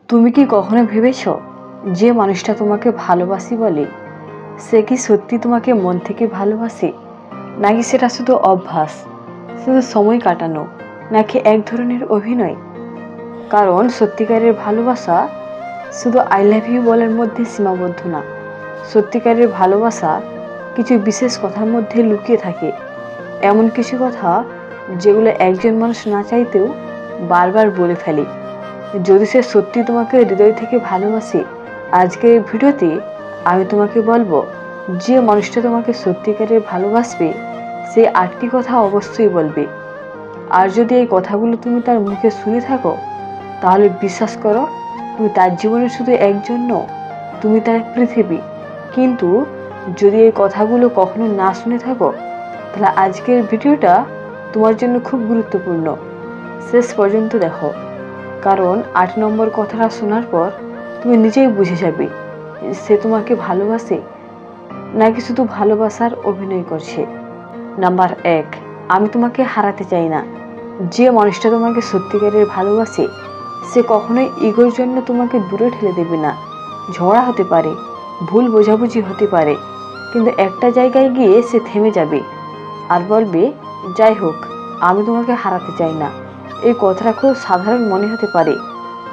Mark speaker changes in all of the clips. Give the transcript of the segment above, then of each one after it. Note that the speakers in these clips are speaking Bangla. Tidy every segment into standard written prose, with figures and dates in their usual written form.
Speaker 1: তুমি কি কখনো ভেবেছো যে মানুষটা তোমাকে ভালোবাসি বলে সে কি সত্যি তোমাকে মন থেকে ভালোবাসে, নাকি সেটা শুধু অভ্যাস, শুধু সময় কাটানো, নাকি এক ধরনের অভিনয়? কারণ সত্যিকারের ভালোবাসা শুধু আই লাভ ইউ বলার মধ্যে সীমাবদ্ধ না। সত্যিকারের ভালোবাসা কিছু বিশেষ কথার মধ্যে লুকিয়ে থাকে, এমন কিছু কথা যেগুলো একজন মানুষ না চাইতেও বারবার বলে ফেলে। যদি সে সত্যি তোমাকে হৃদয় থেকে ভালোবাসে, আজকের এই ভিডিওতে আমি তোমাকে বলবো যে মানুষটা তোমাকে সত্যিকারের ভালোবাসবে সে 8টি কথা অবশ্যই বলবে। আর যদি এই কথাগুলো তুমি তার মুখে শুনে থাকো তাহলে বিশ্বাস করো, তুমি তার জীবনে শুধু একজন নও, তুমি তার পৃথিবী। কিন্তু যদি এই কথাগুলো কখনো না শুনে থাকো তাহলে আজকের ভিডিওটা তোমার জন্য খুব গুরুত্বপূর্ণ। শেষ পর্যন্ত দেখো, কারণ 8 নম্বর কথাটা শোনার পর তুমি নিজেই বুঝে যাবে সে তোমাকে ভালোবাসে নাকি শুধু ভালোবাসার অভিনয় করছে। নাম্বার 1, আমি তোমাকে হারাতে চাই না। যে মানুষটা তোমাকে সত্যিকারের ভালোবাসে সে কখনোই ইগোর জন্য তোমাকে দূরে ঠেলে দেবে না। ঝগড়া হতে পারে, ভুল বোঝাবুঝি হতে পারে, কিন্তু একটা জায়গায় গিয়ে সে থেমে যাবে আর বলবে, যাই হোক, আমি তোমাকে হারাতে চাই না। এই কথাটা খুব সাধারণ মনে হতে পারে,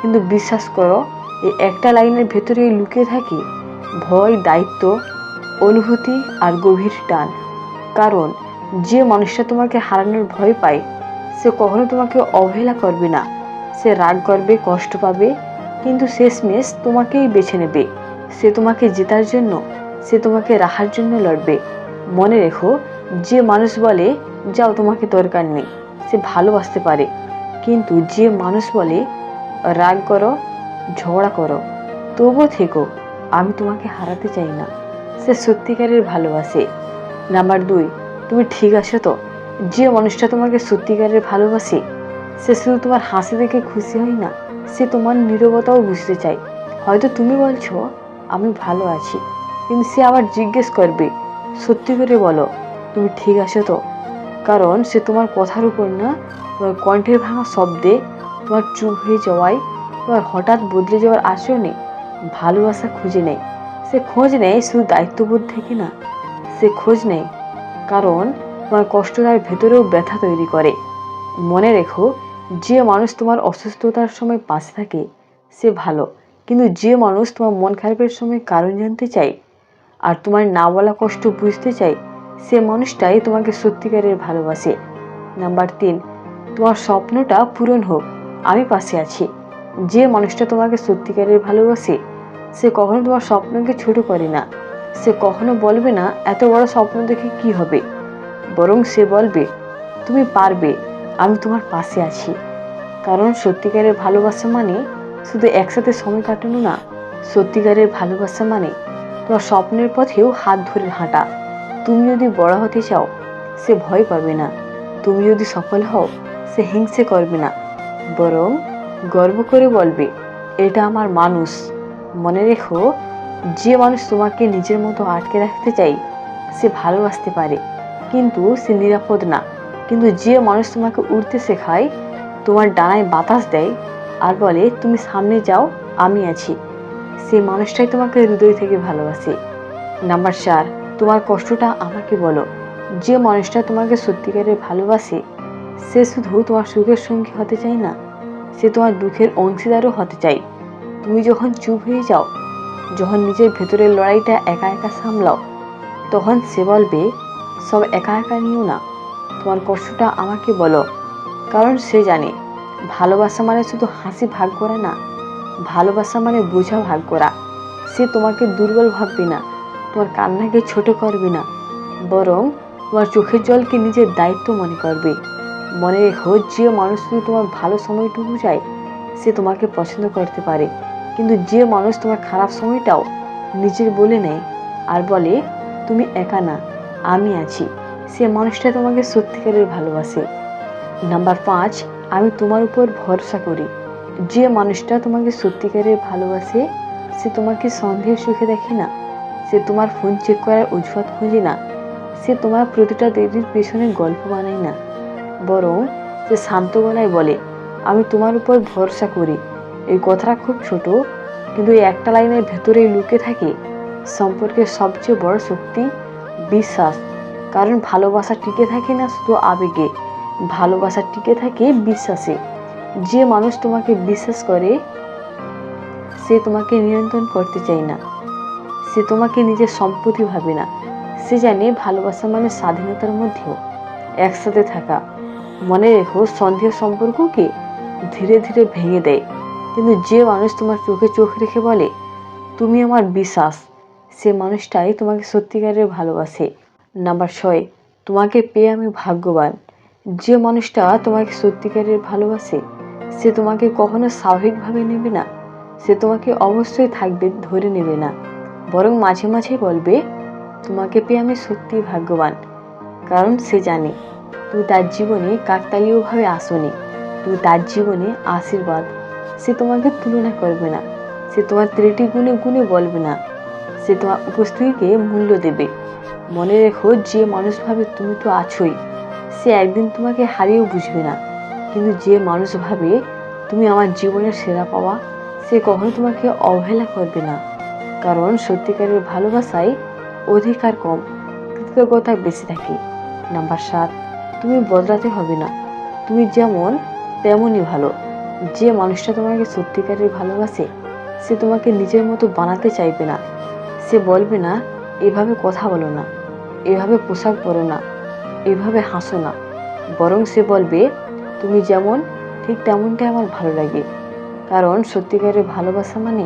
Speaker 1: কিন্তু বিশ্বাস করো এই একটা লাইনের ভেতরেই লুকিয়ে থাকে ভয়, দায়িত্ব, অনুভূতি আর গভীর টান। কারণ যে মানুষটা তোমাকে হারানোর ভয় পায় সে কখনো তোমাকে অবহেলা করবে না। সে রাগ করবে, কষ্ট পাবে, কিন্তু শেষমেশ তোমাকেই বেছে নেবে। সে তোমাকে জেতার জন্য, সে তোমাকে রাখার জন্য লড়বে। মনে রেখো, যে মানুষ বলে যাও তোমাকে দরকার নেই সে ভালোবাসতে পারে, কিন্তু যে মানুষ বলে রাগ করো, ঝগড়া করো, তবুও থেকো, আমি তোমাকে হারাতে চাই না, সে সত্যিকারের ভালোবাসে। নাম্বার 2, তুমি ঠিক আছো তো? যে মানুষটা তোমাকে সত্যিকারের ভালোবাসে সে শুধু তোমার হাসি দেখে খুশি হয় না, সে তোমার নীরবতাও বুঝতে চায়। হয়তো তুমি বলছো আমি ভালো আছি, কিন্তু সে আবার জিজ্ঞেস করবে, সত্যি করে বলো তুমি ঠিক আছো তো? কারণ সে তোমার কথার উপর না, তোমার কণ্ঠের ভাঙা শব্দে, তোমার চুপ হয়ে যাওয়ায়, তোমার হঠাৎ বদলে যাওয়ার আচরণে ভালোবাসা খুঁজে নেয়। সে খোঁজ নেয় শুধু দায়িত্ববোধ থেকে না, সে খোঁজ নেয় কারণ তোমার কষ্ট তার ভেতরেও ব্যথা তৈরি করে। মনে রেখো, যে মানুষ তোমার অসুস্থতার সময় পাশে থাকে সে ভালো, কিন্তু যে মানুষ তোমার মন খারাপের সময় কারণ জানতে চায় আর তোমার না বলা কষ্ট বুঝতে চায় সে মানুষটাই তোমাকে সত্যিকারের ভালোবাসে। নাম্বার 3, তোমার স্বপ্নটা পূরণ হোক, আমি পাশে আছি। যে মানুষটা তোমাকে সত্যিকারের ভালোবাসে সে কখনো তোমার স্বপ্নকে ছোট করে না। সে কখনো বলবে না এত বড় স্বপ্ন দেখে কি হবে, বরং সে বলবে তুমি পারবে, আমি তোমার পাশে আছি। কারণ সত্যিকারের ভালোবাসা মানে শুধু একসাথে সময় কাটানো না, সত্যিকারের ভালোবাসা মানে তোমার স্বপ্নের পথেও হাত ধরে হাঁটা। তুমি যদি বড় হতে চাও সে ভয় পাবে না, তুমি যদি সফল হও সে হিংসে করবে না, বরং গর্ব করে বলবে এটা আমার মানুষ। মনে রেখো, যে মানুষ তোমাকে নিজের মতো আটকে রাখতে চাই সে ভালোবাসতে পারে, কিন্তু সে নিরাপদ না। কিন্তু যে মানুষ তোমাকে উড়তে শেখায়, তোমার ডানায় বাতাস দেয় আর বলে তুমি সামনে যাও, আমি আছি, সে মানুষটাই তোমাকে হৃদয় থেকে ভালোবাসে। নাম্বার 4, তোমার কষ্টটা আমাকে বলো। যে মানুষটা তোমাকে সত্যিকারের ভালোবাসে সে শুধু তোমার সুখের সঙ্গী হতে চায় না, সে তোমার দুঃখের অংশীদারও হতে চায়। তুমি যখন চুপ হয়ে যাও, যখন নিজের ভেতরের লড়াইটা একা একা সামলাও, তখন সে বলবে সব একা একা নিও না, তোমার কষ্টটা আমাকে বলো। কারণ সে জানে ভালোবাসা মানে শুধু হাসি ভাগ করা না, ভালোবাসা মানে বোঝা ভাগ করা। সে তোমাকে দুর্বল ভাববে না, তোমার কান্নাকে ছোট করবে না, বরং তোমার চোখের জলকে নিজের দায়িত্ব মনে করবে। মনে রেখো, যে মানুষ শুধু তোমার ভালো সময়টুকু চায় সে তোমাকে পছন্দ করতে পারে, কিন্তু যে মানুষ তোমার খারাপ সময়টাও নিজের বলে নেয় আর বলে তুমি একা না, আমি আছি, সে মানুষটা তোমাকে সত্যিকারের ভালোবাসে। নাম্বার 5, আমি তোমার উপর ভরসা করি। যে মানুষটা তোমাকে সত্যিকারের ভালোবাসে সে তোমাকে সন্দেহের সুখে দেখে না, সে তোমার ফোন চেক করার অজুহাত খুঁজে না, সে তোমার প্রতিটা দেরির পেছনে গল্প বানায় না, বরং সে শান্ত গলায় বলে আমি তোমার উপর ভরসা করি। এই কথাটা খুব ছোট, কিন্তু এই একটা লাইনের ভেতরেই লুকে থাকে সম্পর্কের সবচেয়ে বড় শক্তি, বিশ্বাস। কারণ ভালোবাসা টিকে থাকে না শুধু আবেগে, ভালোবাসা টিকে থাকে বিশ্বাসে। যে মানুষ তোমাকে বিশ্বাস করে সে তোমাকে নিয়ন্ত্রণ করতে চায় না, সে তোমাকে নিজের সম্পত্তি ভাবে না। সে জানে ভালোবাসা মানে স্বাধীনতার মধ্যেও একসাথে থাকা। মনে রেখো, সন্দেহ সম্পর্ককে ধীরে ধীরে ভেঙে দেয়, কিন্তু যে মানুষ তোমার চোখে চোখ রেখে বলে তুমি আমার বিশ্বাস, সে মানুষটাই তোমাকে সত্যিকারের ভালোবাসে। নাম্বার 6, তোমাকে পেয়ে আমি ভাগ্যবান। যে মানুষটা তোমাকে সত্যিকারের ভালোবাসে সে তোমাকে কখনো স্বাভাবিকভাবে নেবে না, সে তোমাকে অবশ্যই থাকবে ধরে নেবে না, বরং মাঝে মাঝে বলবে তোমাকে পেয়ে আমি সত্যিই ভাগ্যবান। কারণ সে জানে তুমি তার জীবনে কাকতালীয়ভাবে আসোনি, তুমি তার জীবনে আশীর্বাদ। সে তোমাকে তুলনা করবে না, সে তোমার ত্রুটি গুণে গুণে বলবে না, সে তোমার উপস্থিতিকে মূল্য দেবে। মনে রেখো, যে মানুষ ভাবে তুমি তো আছোই সে একদিন তোমাকে হারিয়েও বুঝবে না, কিন্তু যে মানুষ ভাবে তুমি আমার জীবনের সেরা পাওয়া সে কখনো তোমাকে অবহেলা করবে না। কারণ সত্যিকারের ভালোবাসায় অধিকার কম, কৃতজ্ঞতা বেশি থাকে। নাম্বার 7, তুমি বদলাতে হবে না, তুমি যেমন তেমনই ভালো। যে মানুষটা তোমাকে সত্যিকারের ভালোবাসে সে তোমাকে নিজের মতো বানাতে চাইবে না। সে বলবে না এভাবে কথা বলো না, এভাবে পোশাক পরো না, এভাবে হাসো না, বরং সে বলবে তুমি যেমন ঠিক তেমনটাই আমার ভালো লাগে। কারণ সত্যিকারের ভালোবাসা মানে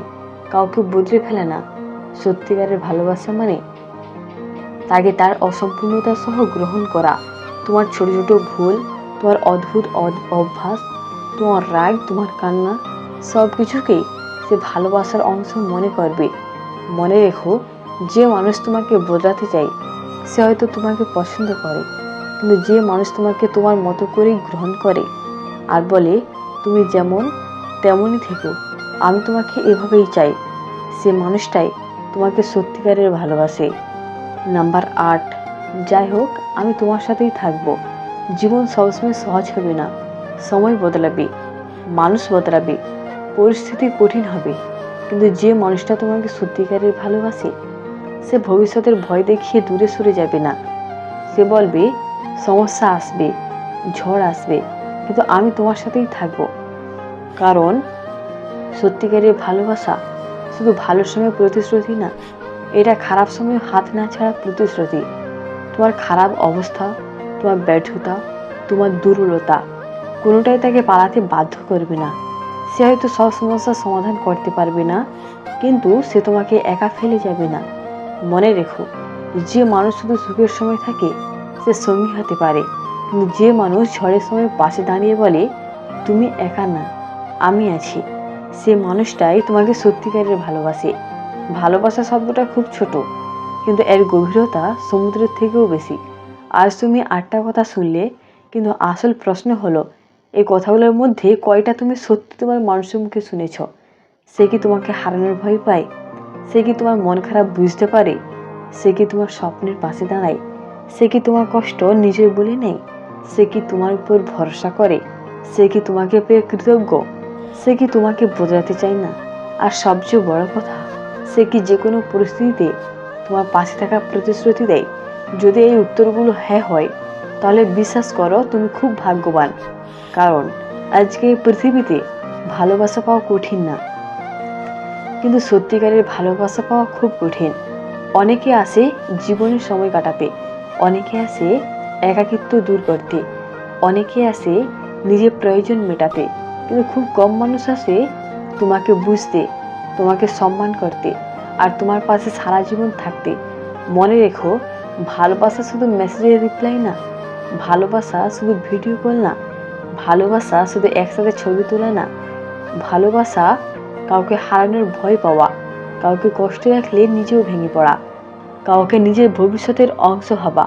Speaker 1: কাউকে বদলে ফেলে না, সত্যিকারের ভালোবাসা মানে তাকে তার অসম্পূর্ণতা সহ গ্রহণ করা। তোমার ছোট ছোট ভুল, তোমার অদ্ভুত অভ্যাস, তোমার রাগ, তোমার কান্না, সব কিছুকেই সে ভালোবাসার অংশ মনে করবে। মনে রেখো, যে মানুষ তোমাকে বদলাতে চায় সে হয়তো তোমাকে পছন্দ করে, কিন্তু যে মানুষ তোমাকে তোমার মতো করেই গ্রহণ করে আর বলে তুমি যেমন তেমনই থেকো, আমি তোমাকে এভাবেই চাই, সে মানুষটাই তোমাকে সত্যিকারের ভালোবাসে। নাম্বার 8, যাই হোক আমি তোমার সাথেই থাকবো। জীবন সবসময় সহজ হবে না, সময় বদলাবে, মানুষ বদলাবে, পরিস্থিতি কঠিন হবে, কিন্তু যে মানুষটা তোমাকে সত্যিকারের ভালোবাসে সে ভবিষ্যতের ভয় দেখিয়ে দূরে সরে যাবে না। সে বলবে সমস্যা আসবে, ঝড় আসবে, কিন্তু আমি তোমার সাথেই থাকবো। কারণ সত্যিকারের ভালোবাসা শুধু ভালো সময় প্রতিশ্রুতি না, এটা খারাপ সময় হাত না ছাড়া প্রতিশ্রুতি। তোমার খারাপ অবস্থা, তোমার ব্যর্থতা, তোমার দুর্বলতা কোনোটাই তাকে পালাতে বাধ্য করবে না। সে হয়তো সব সমস্যার সমাধান করতে পারবে না, কিন্তু সে তোমাকে একা ফেলে যাবে না। মনে রেখো, যে মানুষ শুধু সুখের সময় থাকে সে সঙ্গী হতে পারে, কিন্তু যে মানুষ ঝড়ের সময় পাশে দাঁড়িয়ে বলে তুমি একা না, আমি আছি, সে মানুষটাই তোমাকে সত্যিকারের ভালোবাসে। ভালোবাসা শব্দটা খুব ছোট, কিন্তু এর গভীরতা সমুদ্রের থেকেও বেশি। আজ তুমি 8টা কথা শুনলে, কিন্তু আসল প্রশ্ন হলো এই কথাগুলোর মধ্যে কয়টা তুমি সত্যি তোমার মানুষের মুখে শুনেছ? সে কি তোমাকে হারানোর ভয় পায়? সে কি তোমার মন খারাপ বুঝতে পারে? সে কি তোমার স্বপ্নের পাশে দাঁড়ায়? সে কি তোমার কষ্ট নিজের বলে নেয়? সে কি তোমার উপর ভরসা করে? সে কি তোমাকে পেয়ে কৃতজ্ঞ? সে কি তোমাকে বোঝাতে চায় না? আর সবচেয়ে বড় কথা, সে কি যে কোনো পরিস্থিতিতে তোমার পাশে থাকার প্রতিশ্রুতি দেয়? যদি এই উত্তরগুলো হ্যাঁ হয়, তাহলে বিশ্বাস করো তুমি খুব ভাগ্যবান। কারণ আজকে এই পৃথিবীতে ভালোবাসা পাওয়া কঠিন না, কিন্তু সত্যিকারের ভালোবাসা পাওয়া খুব কঠিন। অনেকে আসে জীবনের সময় কাটাতে, অনেকে আসে একাকিত্ব দূর করতে, অনেকে আসে নিজের প্রয়োজন মেটাতে, কিন্তু খুব কম মানুষ আসে তোমাকে বুঝতে, তোমাকে সম্মান করতে আর তোমার পাশে সারা জীবন থাকতে। মনে রেখো, ভালোবাসা শুধু মেসেজের রিপ্লাই না, ভালোবাসা শুধু ভিডিও কল না, ভালোবাসা শুধু একসাথে ছবি তোলা না, ভালোবাসা কাউকে হারানোর ভয় পাওয়া, কাউকে কষ্টে রাখলে নিজেও ভেঙে পড়া, কাউকে নিজের ভবিষ্যতের অংশ ভাবা।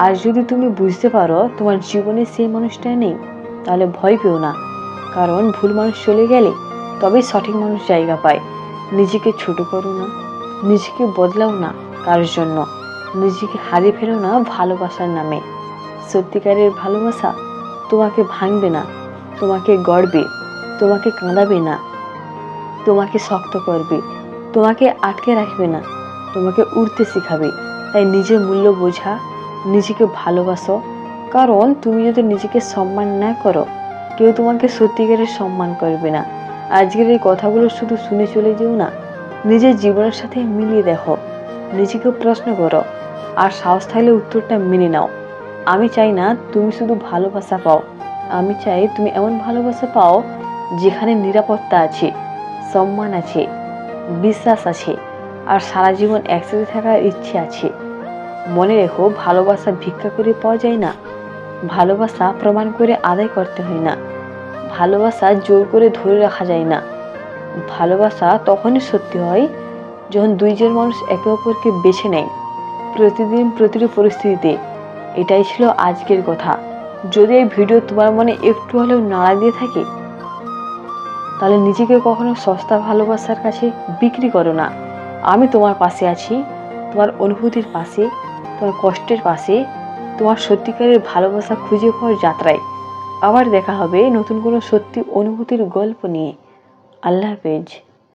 Speaker 1: আর যদি তুমি বুঝতে পারো তোমার জীবনে সেই মানুষটা নেই, তাহলে ভয় পেও না। কারণ ভুল মানুষ চলে গেলে তবেই সঠিক মানুষ জায়গা পায়। নিজেকে ছোট করো না, নিজেকে বদলাও না কারোর জন্য, নিজেকে হারিয়ে ফেলো না ভালোবাসার নামে। সত্যিকারের ভালোবাসা তোমাকে ভাঙবে না, তোমাকে গড়বে, তোমাকে কাঁদাবে না, তোমাকে শক্ত করবে, তোমাকে আটকে রাখবে না, তোমাকে উড়তে শেখাবে। তাই নিজের মূল্য বোঝা, নিজেকে ভালোবাসো। কারণ তুমি যদি নিজেকে সম্মান না করো, কেউ তোমাকে সত্যিকারের সম্মান করবে না। আজকের এই কথাগুলো শুধু শুনে চলে যেও না, নিজের জীবনের সাথে মিলিয়ে দেখো, নিজেকে প্রশ্ন করো, আর সাহস থাকলে উত্তরটা মেনে নাও। আমি চাই না তুমি শুধু ভালোবাসা পাও, আমি চাই তুমি এমন ভালোবাসা পাও যেখানে নিরাপত্তা আছে, সম্মান আছে, বিশ্বাস আছে, আর সারা জীবন একসাথে থাকার ইচ্ছে আছে। মনে রেখো, ভালোবাসা ভিক্ষা করে পাওয়া যায় না, ভালোবাসা প্রমাণ করে আদায় করতে হয় না, ভালোবাসা জোর করে ধরে রাখা যায় না। ভালোবাসা তখনই সত্যি হয় যখন দুইজন মানুষ একে অপরকে বেছে নেয়, প্রতিদিন প্রতিটি পরিস্থিতিতে। এটাই ছিল আজকের কথা। যদি এই ভিডিও তোমার মনে একটু হলেও নাড়া দিয়ে থাকে, তাহলে নিজেকে কখনো সস্তা ভালোবাসার কাছে বিক্রি করো না। আমি তোমার পাশে আছি, তোমার অনুভূতির পাশে, তোমার কষ্টের পাশে, তোমার সত্যিকারের ভালোবাসা খুঁজে পাওয়ার যাত্রায়। আবার দেখা হবে নতুন কোনো সত্যি অনুভূতির গল্প নিয়ে। আল্লাহ হাফেজ।